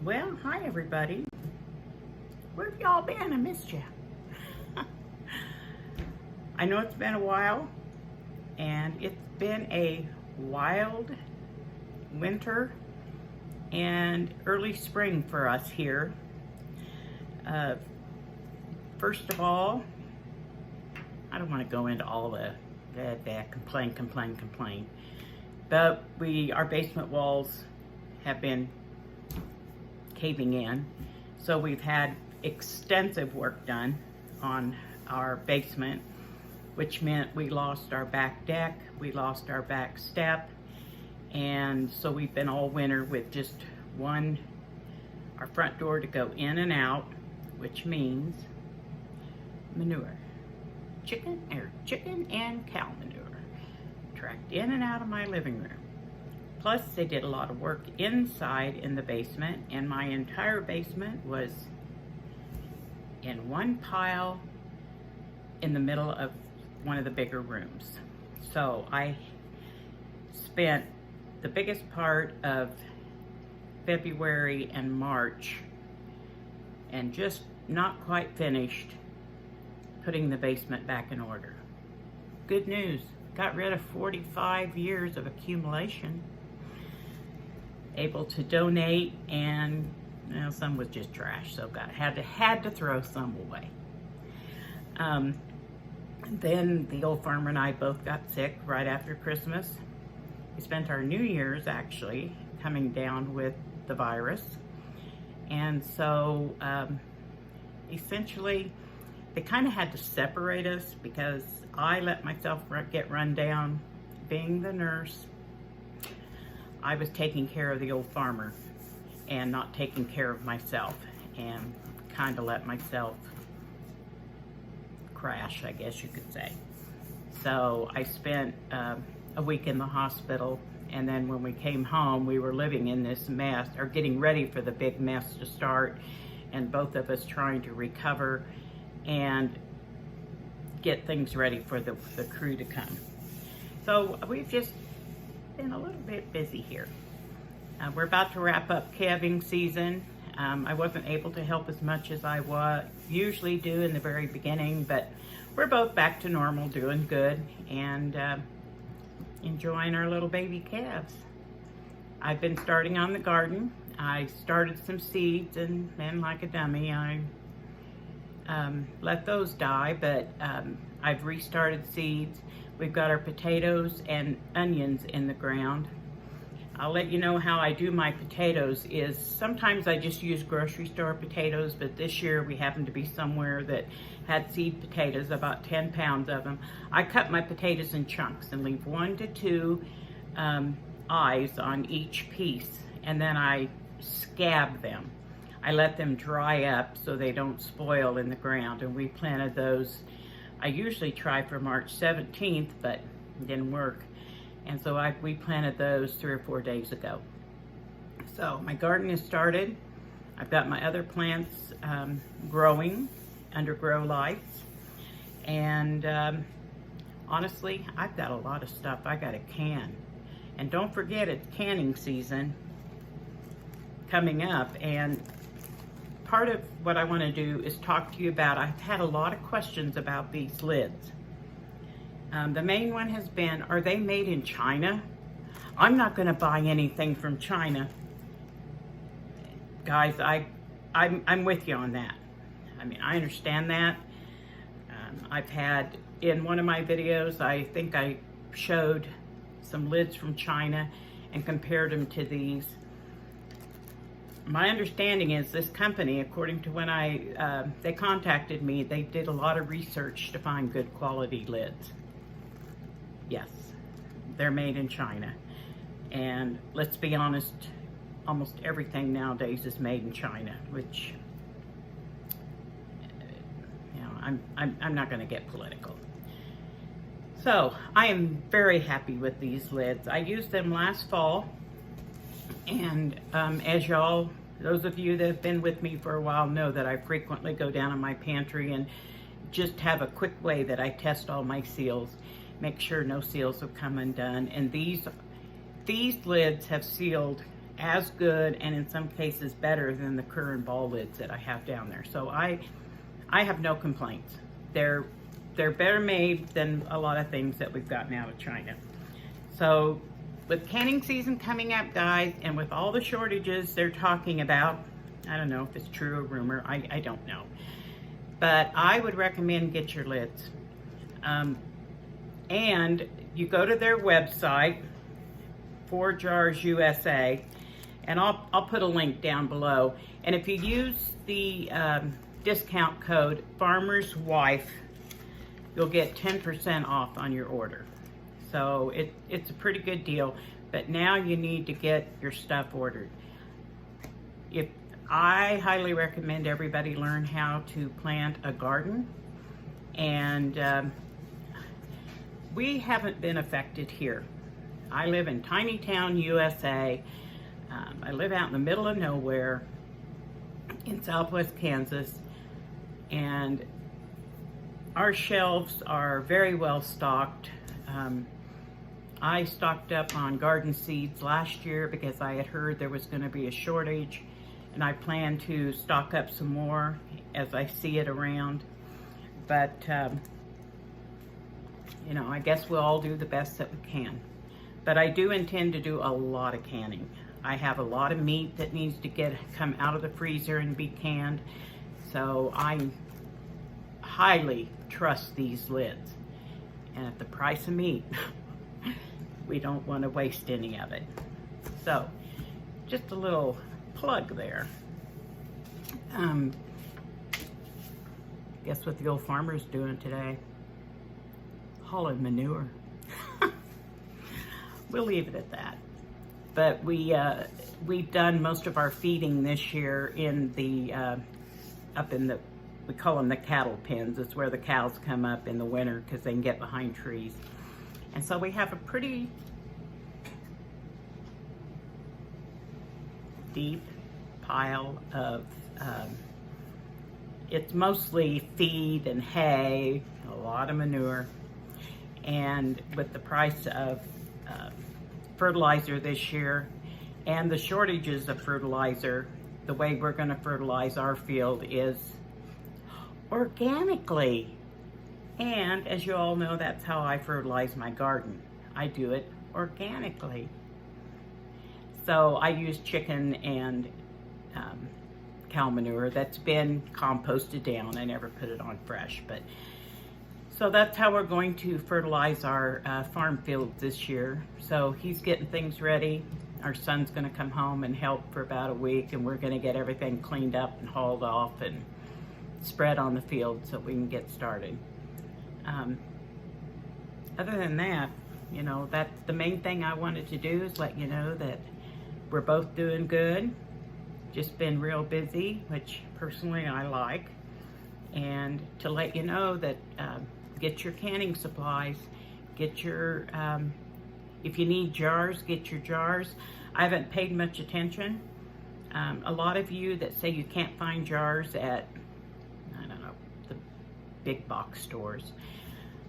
Well, hi everybody. Where have y'all been? I missed you. I know it's been a while, and it's been a wild winter and early spring for us here. First of all, I don't want to go into all the complain, but our basement walls have been caving in, so we've had extensive work done on our basement, which meant we lost our back deck, we lost our back step, and so we've been all winter with just our front door to go in and out, which means manure, chicken and cow manure tracked in and out of my living room. Plus, they did a lot of work inside in the basement, and my entire basement was in one pile in the middle of one of the bigger rooms. So I spent the biggest part of February and March and just not quite finished putting the basement back in order. Good news, got rid of 45 years of accumulation. Able to donate, and some was just trash, so had to throw some away. Then the old farmer and I both got sick right after Christmas. We spent our New Year's actually coming down with the virus, and so essentially they kind of had to separate us because I let myself get run down being the nurse. I was taking care of the old farmer and not taking care of myself, and kind of let myself crash, I guess you could say. So I spent a week in the hospital, and then when we came home, we were living in this mess, or getting ready for the big mess to start, and both of us trying to recover and get things ready for the crew to come. So we've just been a little bit busy here. We're about to wrap up calving season. I wasn't able to help as much as I usually do in the very beginning, but we're both back to normal, doing good, and enjoying our little baby calves. I've been starting on the garden. I started some seeds, and then like a dummy, I let those die, but I've restarted seeds. We've got our potatoes and onions in the ground. I'll let you know how I do my potatoes is sometimes I just use grocery store potatoes, but this year we happened to be somewhere that had seed potatoes, about 10 pounds of them. I cut my potatoes in chunks and leave 1 to 2 eyes on each piece, and then I scab them. I let them dry up so they don't spoil in the ground, and we planted those. I usually try for March 17th, but it didn't work. And so we planted those 3 or 4 days ago. So my garden is started. I've got my other plants growing under grow lights. And honestly, I've got a lot of stuff I got to can. And don't forget, it's canning season coming up. And part of what I want to do is talk to you about, I've had a lot of questions about these lids. The main one has been, are they made in China? I'm not going to buy anything from China. Guys, I'm with you on that. I mean, I understand that. I've had, in one of my videos, I think I showed some lids from China and compared them to these. My understanding is this company, according to when they contacted me, they did a lot of research to find good quality lids. Yes, they're made in China. And let's be honest, almost everything nowadays is made in China, which, I'm not going to get political. So I am very happy with these lids. I used them last fall, and as y'all, those of you that have been with me for a while know that I frequently go down in my pantry and just have a quick way that I test all my seals, make sure no seals have come undone. And these lids have sealed as good, and in some cases better than the current ball lids that I have down there. So I have no complaints. They're better made than a lot of things that we've gotten out of China. So with canning season coming up, guys, and with all the shortages they're talking about, I don't know if it's true or rumor, I don't know. But I would recommend get your lids. And you go to their website, ForJars USA, and I'll put a link down below. And if you use the discount code Farmer's Wife, you'll get 10% off on your order. So it's a pretty good deal, but now you need to get your stuff ordered. I highly recommend everybody learn how to plant a garden, and we haven't been affected here. I live in tiny town USA. I live out in the middle of nowhere in southwest Kansas, and our shelves are very well stocked. I stocked up on garden seeds last year because I had heard there was going to be a shortage, and I plan to stock up some more as I see it around. But you know, I guess we'll all do the best that we can. But I do intend to do a lot of canning. I have a lot of meat that needs to come out of the freezer and be canned. So I highly trust these lids. And at the price of meat, we don't want to waste any of it. So just a little plug there. Guess what the old farmer's doing today? Hauling manure. We'll leave it at that. But we've done most of our feeding this year in the up in the, we call them the cattle pens. It's where the cows come up in the winter because they can get behind trees. And so we have a pretty deep pile of, it's mostly feed and hay, a lot of manure. And with the price of fertilizer this year and the shortages of fertilizer, the way we're going to fertilize our field is organically. And as you all know, that's how I fertilize my garden. I do it organically. So I use chicken and cow manure that's been composted down. I never put it on fresh, but so that's how we're going to fertilize our farm fields this year. So he's getting things ready. Our son's gonna come home and help for about a week, and we're gonna get everything cleaned up and hauled off and spread on the field so we can get started. Other than that, you know, that's the main thing I wanted to do, is let you know that we're both doing good. Just been real busy, which personally I like. And to let you know that get your canning supplies, get your, if you need jars, get your jars. I haven't paid much attention. A lot of you that say you can't find jars at, I don't know, the big box stores.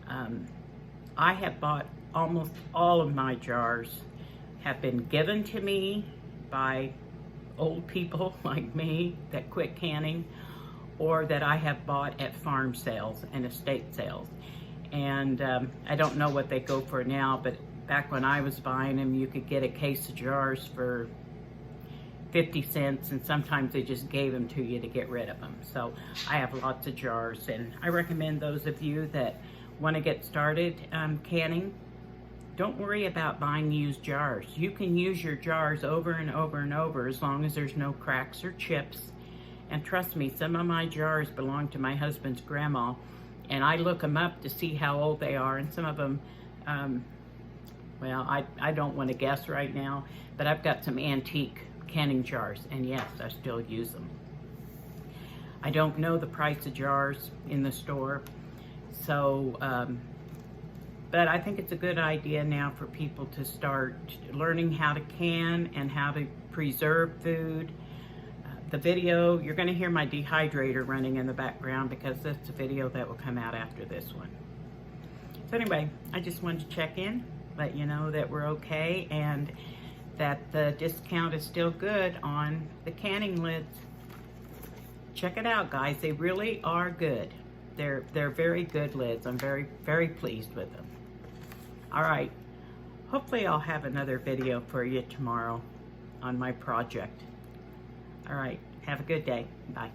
I have bought almost all of my jars, have been given to me by old people like me that quit canning, or that I have bought at farm sales and estate sales. And I don't know what they go for now, but back when I was buying them, you could get a case of jars for 50 cents, and sometimes they just gave them to you to get rid of them. So I have lots of jars, and I recommend those of you that want to get started canning, don't worry about buying used jars. You can use your jars over and over and over as long as there's no cracks or chips. And trust me, some of my jars belong to my husband's grandma, and I look them up to see how old they are, and some of them, well, I don't want to guess right now, but I've got some antique canning jars, and yes, I still use them. I don't know the price of jars in the store, so, but I think it's a good idea now for people to start learning how to can and how to preserve food. The video, you're going to hear my dehydrator running in the background because that's a video that will come out after this one. So anyway, I just wanted to check in, let you know that we're okay, and that the discount is still good on the canning lids. Check it out, guys. They really are good. They're very good lids. I'm very pleased with them. All right. Hopefully I'll have another video for you tomorrow on my project. All right. Have a good day. Bye.